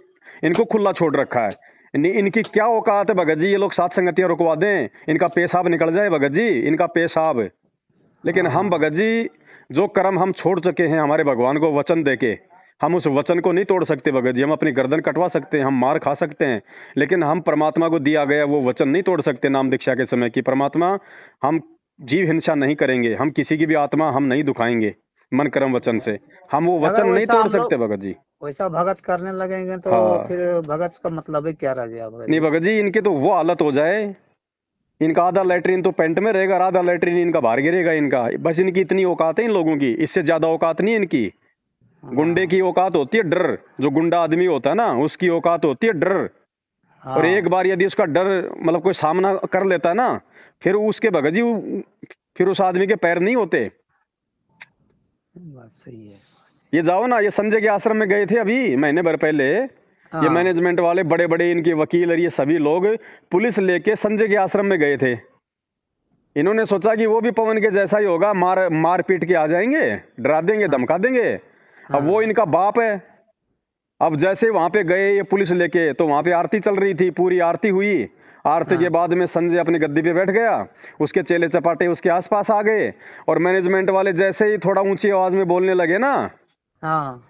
इनको खुला छोड़ रखा है। इनकी क्या औकात है भगत जी? ये लोग सात संगतियां रुकवा दें, इनका पेशाब निकल जाए भगत जी, इनका पेशाब। लेकिन हम हाँ भगत जी, जो कर्म हम छोड़ चुके हैं हमारे भगवान को वचन देके, हम उस वचन को नहीं तोड़ सकते भगत जी। हम अपनी गर्दन कटवा सकते हैं, हम मार खा सकते हैं, लेकिन हम परमात्मा को दिया गया वो वचन नहीं तोड़ सकते। नाम दीक्षा के समय की परमात्मा, हम जीव हिंसा नहीं करेंगे, हम किसी की भी आत्मा हम नहीं दुखाएंगे मन कर्म वचन से। हम वो अगर वचन नहीं वैसा तोड़ हम सकते लोग भगत जी। वैसा भगत करने लगेंगे तो हाँ। फिर भगत का मतलब ही क्या रह गया भगत नहीं जी। भगत जी, इनकी तो वो हालत हो जाए, इनका आधा लेटरिन तो पेंट में रहेगा, आधा लेटरिन इनका बाहर गिरेगा। इनका बस, इनकी इतनी औकात है इन लोगों की, इससे ज्यादा औकात नहीं इनकी। गुंडे हाँ की औकात होती है डर। जो गुंडा आदमी होता है ना, उसकी औकात होती है डर। और एक हाँ, बार यदि उसका डर मतलब कोई सामना कर लेता है ना, फिर उसके भगत जी फिर उस आदमी के पैर नहीं होते। बात सही है। ये जाओ ना, ये संजय के आश्रम में गए थे अभी महीने भर पहले। ये हाँ मैनेजमेंट वाले बड़े बड़े इनके वकील और ये सभी लोग पुलिस लेके संजय के आश्रम में गए थे। इन्होंने सोचा कि वो भी पवन के जैसा ही होगा, मार मार पीट के आ जाएंगे, डरा देंगे, हाँ धमका देंगे। अब वो हाँ इनका बाप है, अब जैसे वहां पे गए ये पुलिस लेके, तो वहां पे आरती चल रही थी, पूरी आरती हुई। आरती के हाँ बाद में संजय अपनी गद्दी पे बैठ गया, उसके चेले चपाटे उसके आसपास आ गए, और मैनेजमेंट वाले जैसे ही थोड़ा ऊंची आवाज में बोलने लगे ना, हाँ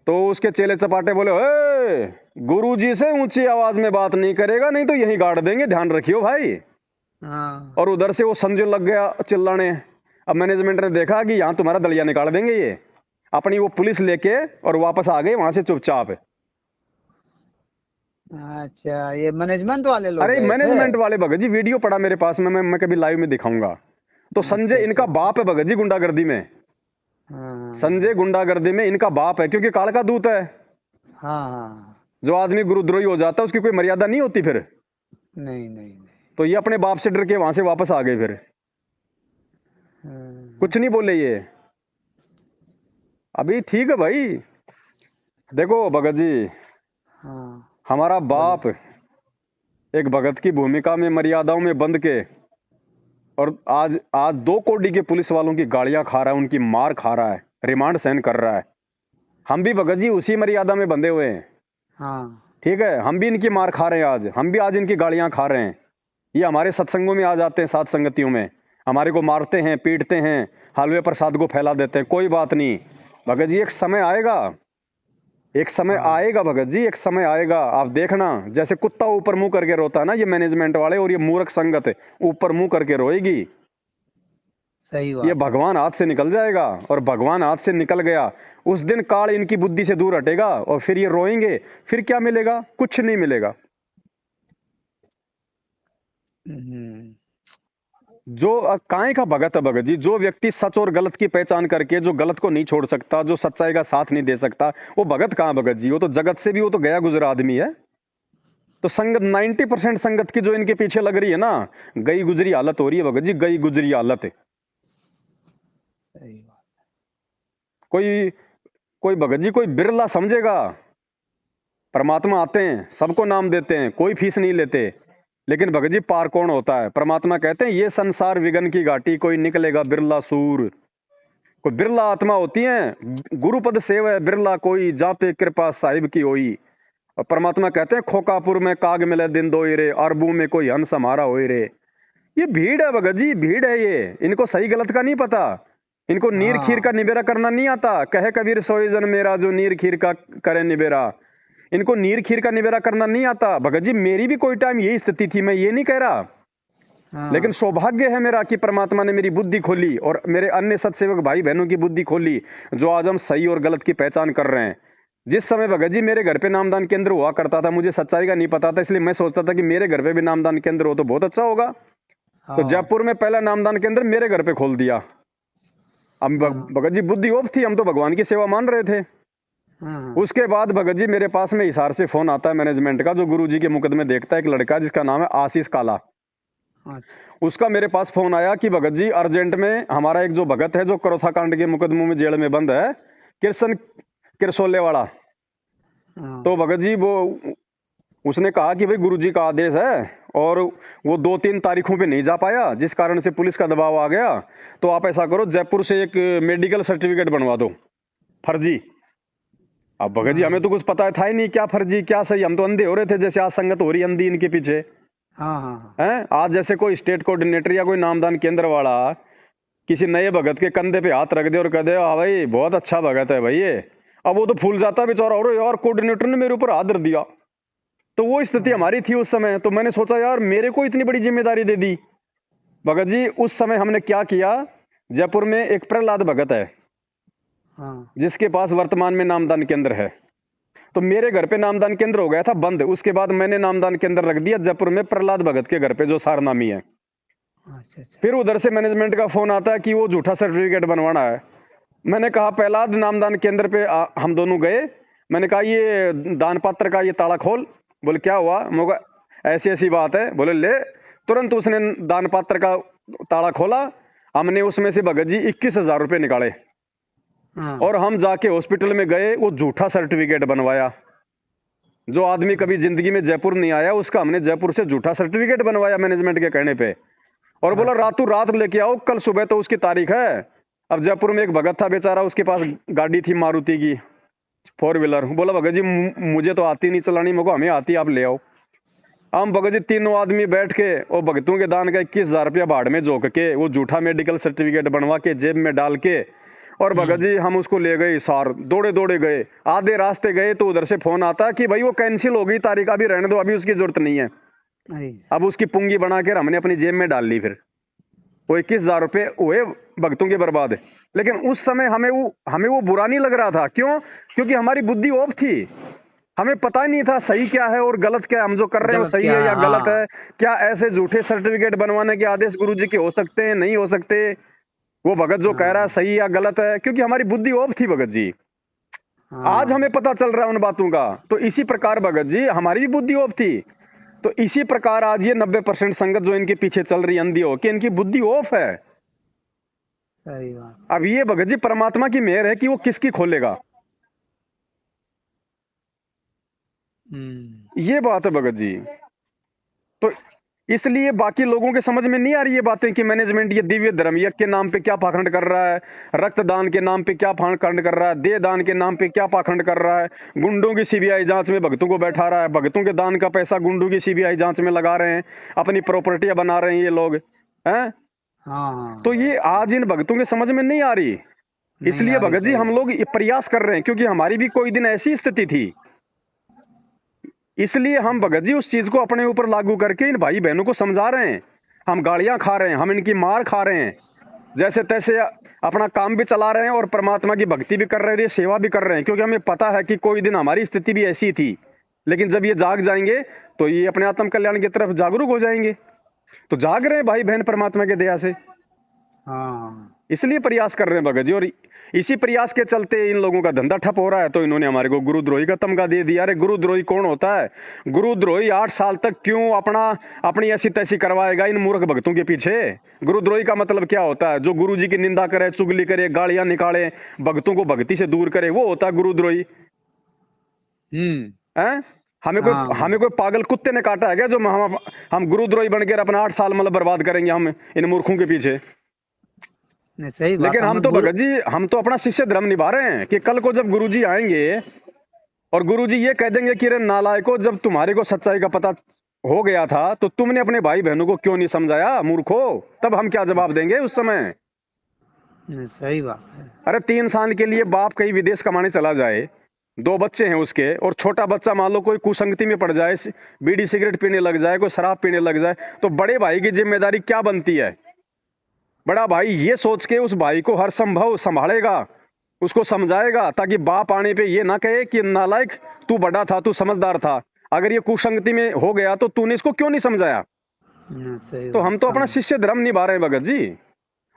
तो उसके चेले चपाटे बोले, ए, गुरुजी से ऊंची आवाज में बात नहीं करेगा, नहीं तो यहीं गाड़ देंगे, ध्यान रखियो भाई। हाँ और उधर से वो संजय लग गया चिल्लाने। अब मैनेजमेंट ने देखा कि यहाँ तुम्हारा दलिया निकाल देंगे ये, अपनी वो पुलिस लेके और वापस आ गए वहां से चुपचाप। अच्छा, ये मैनेजमेंट वाले लोग अरे गए थे? मैनेजमेंट वाले भगत जी, वीडियो पड़ा मेरे पास में, मैं कभी लाइव में दिखाऊंगा। तो अच्छा संजय अच्छा इनका अच्छा। बाप है भगत जी, गुंडागर्दी में। संजय हाँ गुंडागर्दी में इनका बाप है, क्योंकि काल का दूत है। हाँ हाँ। जो आदमी गुरुद्रोही हो जाता है उसकी कोई मर्यादा नहीं होती फिर। नहीं नहीं नहीं। तो ये अपने बाप से डर के वहां से वापस आ गए फिर, हाँ कुछ नहीं बोले ये। अभी ठीक है भाई। देखो भगत जी, हाँ, हमारा बोलिए। बाप एक भगत की भूमिका में मर्यादाओं में बंध के, और आज आज 2 कोड़ी के पुलिस वालों की गालियां खा रहा है, उनकी मार खा रहा है, रिमांड सहन कर रहा है। हम भी भगत जी उसी मर्यादा में बंधे हुए हैं। हाँ ठीक है, हम भी इनकी मार खा रहे हैं, आज हम भी आज इनकी गालियां खा रहे हैं। ये हमारे सत्संगों में आ जाते हैं, साथ संगतियों में हमारे को मारते हैं, पीटते हैं, हलवे प्रसाद को फैला देते हैं। कोई बात नहीं भगत जी, एक समय आएगा, एक समय हाँ, आएगा भगत जी, एक समय आएगा, आप देखना। जैसे कुत्ता ऊपर मुंह करके रोता है ना, ये मैनेजमेंट वाले और ये मूर्ख संगत ऊपर मुंह करके रोएगी। सही ये बात है। भगवान हाथ से निकल जाएगा, और भगवान हाथ से निकल गया उस दिन काल इनकी बुद्धि से दूर हटेगा, और फिर ये रोएंगे। फिर क्या मिलेगा? कुछ नहीं मिलेगा। हम्म, जो काहे का भगत है भगत जी, जो व्यक्ति सच और गलत की पहचान करके जो गलत को नहीं छोड़ सकता, जो सच्चाई का साथ नहीं दे सकता, वो भगत कहाँ भगत जी? वो तो जगत से भी, वो तो गया गुजरा आदमी है। तो संगत 90% संगत की जो इनके पीछे लग रही है ना, गई गुजरी हालत हो रही है भगत जी, गई गुजरी हालत है। सही बात। कोई कोई भगत जी, कोई बिरला समझेगा परमात्मा आते हैं, सबको नाम देते हैं, कोई फीस नहीं लेते। लेकिन भगत जी पार कौन होता है? परमात्मा कहते हैं, ये संसार विघन की घाटी, कोई निकलेगा बिरला सूर। कोई बिरला आत्मा होती है, गुरुपद सेव है बिरला कोई, जा पे कृपा साहिब की होई। और परमात्मा कहते हैं, खोकापुर में काग मिले दिन दोई रे, अरबू में कोई हंस हमारा होई रे। ये भीड़ है भगत जी, भीड़ है ये, इनको सही गलत का नहीं पता। इनको नीर खीर का हाँ निबेरा करना नहीं आता। कहे कबीर सोई जन मेरा, जो नीर खीर का करे निबेरा। इनको नीर खीर का निबेरा करना नहीं आता भगत जी। मेरी भी कोई टाइम यही स्थिति थी, मैं ये नहीं कह रहा, लेकिन हाँ सौभाग्य है मेरा कि परमात्मा ने मेरी बुद्धि खोली और मेरे अन्य सत्सेवक भाई बहनों की बुद्धि खोली, जो आज हम सही और गलत की पहचान कर रहे हैं। जिस समय भगत जी मेरे घर पे नामदान केंद्र हुआ करता था, मुझे सच्चाई का नहीं पता था, इसलिए मैं सोचता था कि मेरे घर पे भी नामदान केंद्र हो तो बहुत अच्छा होगा। तो हाँ जयपुर में पहला नामदान केंद्र मेरे घर पे खोल दिया। अब हाँ भगत जी बुद्धि ऑफ थी, हम तो भगवान की सेवा मान रहे थे। हाँ। उसके बाद भगत जी मेरे पास में हिसार से फोन आता है मैनेजमेंट का, जो गुरुजी के मुकदमे देखता है, एक लड़का जिसका नाम है आशीष काला। अच्छा उसका मेरे पास फोन आया कि भगत जी अर्जेंट में हमारा एक जो भगत है, जो करोथा कांड के मुकदमों में जेल में बंद है, कृष्ण किरसोले वाला। तो हाँ भगत जी वो उसने कहा कि भाई गुरुजी का आदेश है, और वो 2-3 तारीखों पे नहीं जा पाया, जिस कारण से पुलिस का दबाव आ गया। तो आप ऐसा करो, जयपुर से एक मेडिकल सर्टिफिकेट बनवा दो फर्जी। अब भगत जी हमें हाँ तो कुछ पता था ही नहीं, क्या फर्जी क्या सही, हम तो अंधे हो रहे थे, जैसे आज संगत हो रही है अंधी इनके पीछे। हाँ हाँ हैं आज जैसे कोई स्टेट कोऑर्डिनेटर या कोई नामदान केंद्र वाला किसी नए भगत के कंधे पे हाथ रख दे और कह दे, हाँ भाई बहुत अच्छा भगत है भाई ये, अब वो तो फूल जाता है बेचारा, और यार कोऑर्डिनेटर ने मेरे ऊपर हाथ धर दिया। तो वो स्थिति हाँ हमारी थी उस समय। तो मैंने सोचा यार मेरे को इतनी बड़ी जिम्मेदारी दे दी। भगत जी उस समय हमने क्या किया, जयपुर में एक प्रहलाद भगत है, हाँ जिसके पास वर्तमान में नामदान केंद्र है। तो मेरे घर पे नामदान केंद्र हो गया था बंद, उसके बाद मैंने नामदान केंद्र रख दिया जयपुर में प्रहलाद भगत के घर पे, जो सारनामी है। अच्छा अच्छा। फिर उधर से मैनेजमेंट का फोन आता है कि वो झूठा सर्टिफिकेट बनवाना है। मैंने कहा प्रहलाद नामदान केंद्र पे हम दोनों गए। मैंने कहा ये दान पात्र का ये ताला खोल। बोले क्या हुआ? मैं ऐसी ऐसी बात है। बोले ले। तुरंत उसने दान पात्र का ताला खोला। हमने उसमें से भगत जी 21,000 रुपये निकाले, हाँ और हम जाके हॉस्पिटल में गए, वो झूठा सर्टिफिकेट बनवाया। जो आदमी कभी जिंदगी में जयपुर नहीं आया, उसका हमने जयपुर से झूठा सर्टिफिकेट बनवाया मैनेजमेंट के कहने पे, और बोला अच्छा रातों रात लेके आओ, कल सुबह तो उसकी तारीख है। अब जयपुर में एक भगत था बेचारा, उसके पास गाड़ी थी मारुति की 4 व्हीलर। बोला भगत जी मुझे तो आती नहीं चलानी, मेरे को हमें आती, आप ले आओ। हम भगत जी तीनों आदमी बैठ के और भगतों के दान का 21,000 रुपया भाड़ में झोंक के वो झूठा मेडिकल सर्टिफिकेट बनवा के जेब में डाल के और भगत जी हम उसको ले गए सार, दौड़े दौड़े गए। आधे रास्ते गए तो उधर से फोन आता कि भाई वो कैंसिल हो गई तारीख, अभी रहने दो, अभी उसकी जरूरत नहीं है। अरे अब उसकी पुंगी बना के हमने अपनी जेब में डाल ली। फिर वो 21,000 रुपये हुए भगतों के बर्बाद। लेकिन उस समय हमें वो बुरा नहीं लग रहा था। क्यों? क्योंकि हमारी बुद्धि ऑफ थी, हमें पता ही नहीं था सही क्या है और गलत क्या है, हम जो कर रहे हैं वो गलत सही क्या है या है, गलत हाँ। है। क्या ऐसे झूठे सर्टिफिकेट बनवाने के आदेश गुरुजी के हो सकते हैं, नहीं हो सकते? वो भगत जो कह रहा है हाँ सही या गलत है, क्योंकि हमारी बुद्धि ऑफ थी भगत जी। आज हमें हाँ। पता चल रहा है उन बातों का। तो इसी प्रकार भगत जी हमारी भी बुद्धि ऑफ थी। तो इसी प्रकार आज ये 90% संगत जो इनके पीछे चल रही अंधी हो कि इनकी बुद्धि ऑफ है। सही बात। अब ये भगत जी परमात्मा की मेहर है कि वो किसकी खोलेगा, ये बात है भगत जी। तो इसलिए बाकी लोगों के समझ में नहीं आ रही ये बातें कि मैनेजमेंट ये दिव्य धर्म यज्ञ के नाम पे क्या पाखंड कर रहा है, रक्तदान के नाम पे क्या पाखंड कर रहा है, देह दान के नाम पे क्या पाखंड कर रहा है, गुंडों की सीबीआई जांच में भक्तों को बैठा रहा है, भक्तों के दान का पैसा गुंडों की सीबीआई जांच में लगा रहे हैं, अपनी प्रॉपर्टियां बना रहे हैं ये लोग हैं। हाँ तो हाँ। ये आज इन भक्तों के समझ में नहीं आ रही। नहीं इसलिए आ रही, भगत जी सही हम बात। लोग ये प्रयास कर रहे हैं, क्योंकि हमारी भी कोई दिन ऐसी स्थिति थी। इसलिए हम भगत जी उस चीज को अपने ऊपर लागू करके इन भाई बहनों को समझा रहे हैं। हम गालियां खा रहे हैं, हम इनकी मार खा रहे हैं, जैसे तैसे अपना काम भी चला रहे हैं और परमात्मा की भक्ति भी कर रहे हैं, सेवा भी कर रहे हैं, क्योंकि हमें पता है कि कोई दिन हमारी स्थिति भी ऐसी थी। लेकिन जब ये जाग जाएंगे तो ये अपने आत्म कल्याण की तरफ जागरूक हो जाएंगे। तो जाग रहे हैं भाई बहन परमात्मा के दया से, हाँ। इसलिए प्रयास कर रहे हैं भगत जी। और इसी प्रयास के चलते इन लोगों का धंधा ठप हो रहा है। तो इन्होंने हमारे को गुरुद्रोही का तमगा दे दिया। अरे गुरुद्रोही कौन होता है? गुरुद्रोही 8 साल तक क्यों अपनी ऐसी तैसी करवाएगा इन मूर्ख भक्तों के पीछे? गुरुद्रोही का मतलब क्या होता है? जो गुरु जी की निंदा करे, चुगली करे, गालियां निकाले, भक्तों को भक्ति से दूर करे, वो होता है गुरुद्रोही। हम्म। है? हाँ हमें हाँ। कोई पागल कुत्ते ने काटा है क्या जो हम गुरुद्रोही बन के अपना 8 साल मतलब बर्बाद करेंगे हम इन मूर्खों के पीछे? नहीं, सही बात। लेकिन हम हमें तो गुरु। भगत जी हम तो अपना शिष्य धर्म निभा रहे हैं कि कल को जब गुरुजी आएंगे और गुरुजी ये कह देंगे कि रे नालायको, जब तुम्हारे को सच्चाई का पता हो गया था तो तुमने अपने भाई बहनों को क्यों नहीं समझाया मूर्खो? तब हम क्या जवाब देंगे उस समय? नहीं, सही बात है। अरे 3 साल के लिए बाप कहीं विदेश कमाने चला जाए, 2 बच्चे हैं उसके, और छोटा बच्चा मान लो कोई कुसंगति में पड़ जाए, बीड़ी सिगरेट पीने लग जाए, कोई शराब पीने लग जाए, तो बड़े भाई की जिम्मेदारी क्या बनती है? बड़ा भाई ये सोच के उस भाई को हर संभव संभालेगा, उसको समझाएगा, ताकि बाप आने पे ये ना कहे कि नालायक तू बड़ा था, तू समझदार था, अगर ये कुसंगति में हो गया तो तूने इसको क्यों नहीं समझाया? सही तो बात, हम तो अपना समझ। शिष्य धर्म निभा रहे हैं भगत जी।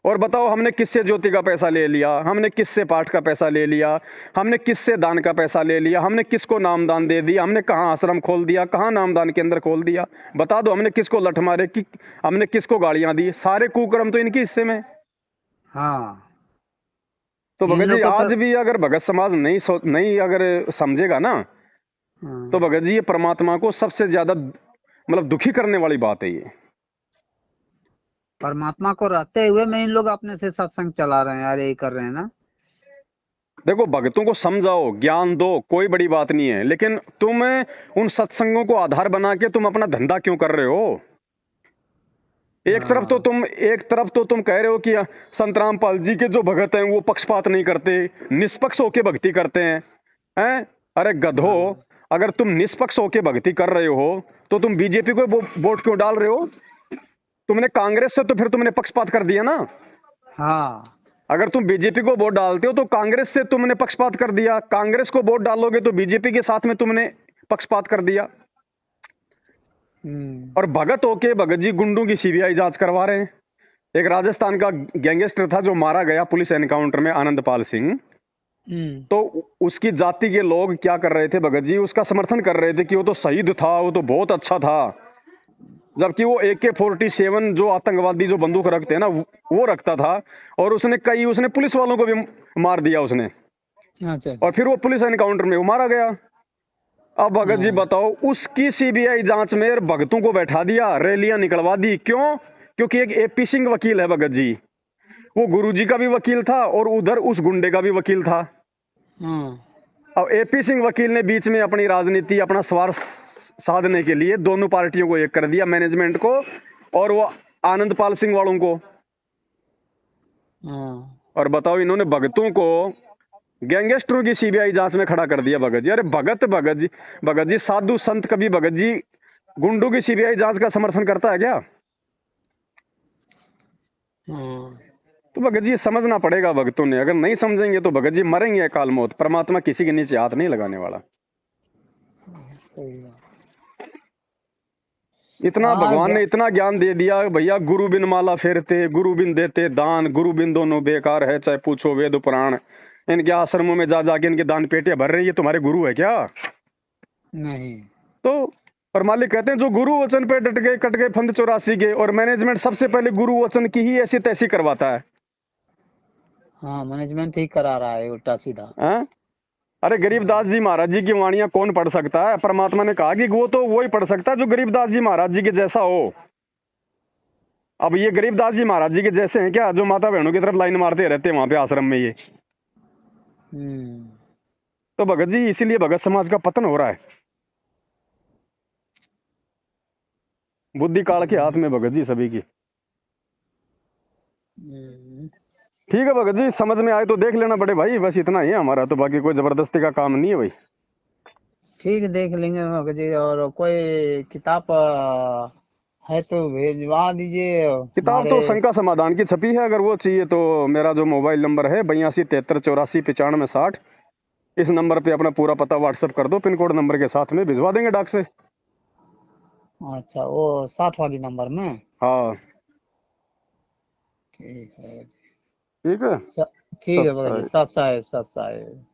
और बताओ हमने किससे ज्योति का पैसा ले लिया, हमने किससे पाठ का पैसा ले लिया, हमने किससे दान का पैसा ले लिया, हमने किसको नामदान दे दिया, हमने कहाँ आश्रम खोल दिया, कहाँ नामदान के अंदर खोल दिया? बता दो, हमने किसको लठ मारे कि हमने किसको गालियां दी? सारे कुकर्म तो इनके हिस्से में। हाँ। तो इन भगत जी लोग को तो। आज भी अगर भगत समाज नहीं अगर समझेगा ना, तो हाँ। भगत जी ये परमात्मा को सबसे ज्यादा मतलब दुखी करने वाली बात है ये। परमात्मा को रहते हुए में इन लोग अपने से सत्संग चला रहे हैं यार, यही कर रहे हैं ना। देखो भक्तों को समझाओ, ज्ञान दो, कोई बड़ी बात नहीं है, लेकिन तुम उन सत्संगों को आधार बना के तुम अपना धंधा क्यों कर रहे हो? हाँ एक तरफ तो तुम कह रहे हो कि संत रामपाल जी के जो भगत हैं वो पक्षपात नहीं करते, निष्पक्ष होके भक्ति करते हैं। अरे गधो, हाँ अगर तुम निष्पक्ष होके भक्ति कर रहे हो तो तुम बीजेपी को वोट क्यों डाल रहे हो? तुमने कांग्रेस से तो फिर तुमने पक्षपात कर दिया ना। हाँ। अगर तुम बीजेपी को वोट डालते हो तो कांग्रेस से तुमने पक्षपात कर दिया, कांग्रेस को वोट डालोगे तो बीजेपी के साथ में तुमने पक्षपात कर दिया। और भगत होके भगत जी गुंडों की सीबीआई जांच करवा रहे हैं। एक राजस्थान का गैंगस्टर था जो मारा गया पुलिस एनकाउंटर में, आनंदपाल सिंह। तो उसकी जाति के लोग क्या कर रहे थे भगत जी? उसका समर्थन कर रहे थे कि वो तो शहीद था, वो तो बहुत अच्छा था, जबकि वो AK-47 जो आतंकवादी जो बंदूक रखते हैं ना वो रखता था। और उसने पुलिस वालों को भी मार दिया उसने, अच्छा। और फिर वो पुलिस एनकाउंटर में वो मारा गया। अब भगत जी हाँ बताओ, उसकी सीबीआई जांच में भगतों को बैठा दिया, रैलियां निकलवा दी। क्यों? क्योंकि एक AP सिंह वकील है भगत जी, वो गुरुजी का भी वकील था और उधर उस गुंडे का भी वकील था। हाँ। अब एपी सिंह वकील ने बीच में अपनी राजनीति अपना स्वार्थ साधने के लिए दोनों पार्टियों को एक कर दिया, मैनेजमेंट को और वो आनंदपाल सिंह वालों को। हाँ और बताओ इन्होंने भगतों को गैंगस्टरों की सीबीआई जांच में खड़ा कर दिया। भगत जी, अरे भगत जी साधु संत कभी भगत जी गुंडों की सीबीआई जांच का समर्थन करता है क्या? हाँ तो भगत जी ये समझना पड़ेगा भगतों ने, अगर नहीं समझेंगे तो भगत जी मरेंगे अकाल मौत। परमात्मा किसी के नीचे हाथ नहीं लगाने वाला। सही बात। इतना हाँ भगवान ने इतना ज्ञान दे दिया भैया, गुरु बिन माला फेरते, गुरु बिन देते दान, गुरु बिन दोनों बेकार है, चाहे पूछो वेद पुराण। इनके आश्रमों में जा जाके इनके दान पेटियां भर रही है, तुम्हारे गुरु है क्या? नहीं। तो और मालिक कहते हैं जो गुरु वचन पे डट गए कट गए फंद 84 के। और मैनेजमेंट सबसे पहले गुरु वचन की ही ऐसी तैसी करवाता है। हाँ मैनेजमेंट ही करा रहा है उल्टा सीधा। हाँ? अरे गरीबदास जी महाराज जी की वाणियां कौन पढ़ सकता है? परमात्मा ने कहा कि वो तो वो ही पढ़ सकता है जो गरीबदास जी महाराज जी के जैसा हो। अब ये गरीबदास जी महाराज जी के जैसे हैं क्या, जो माता बहनों की तरफ लाइन मारते रहते हैं वहां पे आश्रम में ये? तो भगत जी इसीलिए भगत समाज का पतन हो रहा है, बुद्धि काल के हाथ में भगत जी सभी की। ठीक है भगत जी, समझ में आए तो देख लेना बड़े भाई, बस इतना ही है हमारा, तो बाकी कोई जबरदस्ती का काम नहीं है भाई। ठीक है देख लेंगे भगत जी। और कोई किताब है तो भेजवा दीजिए किताब हमारे। तो शंका समाधान की छपी है, अगर वो चाहिए तो मेरा जो मोबाइल नंबर है 82 73 84 95 60, इस नंबर पे अपना पूरा पता व्हाट्सएप कर दो, पिन कोड नंबर के साथ में भिजवा देंगे डाक से। अच्छा वो 60 वाली नंबर में। हाँ ठीक है ठीक है। ठीक है सत भगत जी। साई। सत साहेब सत साहेब।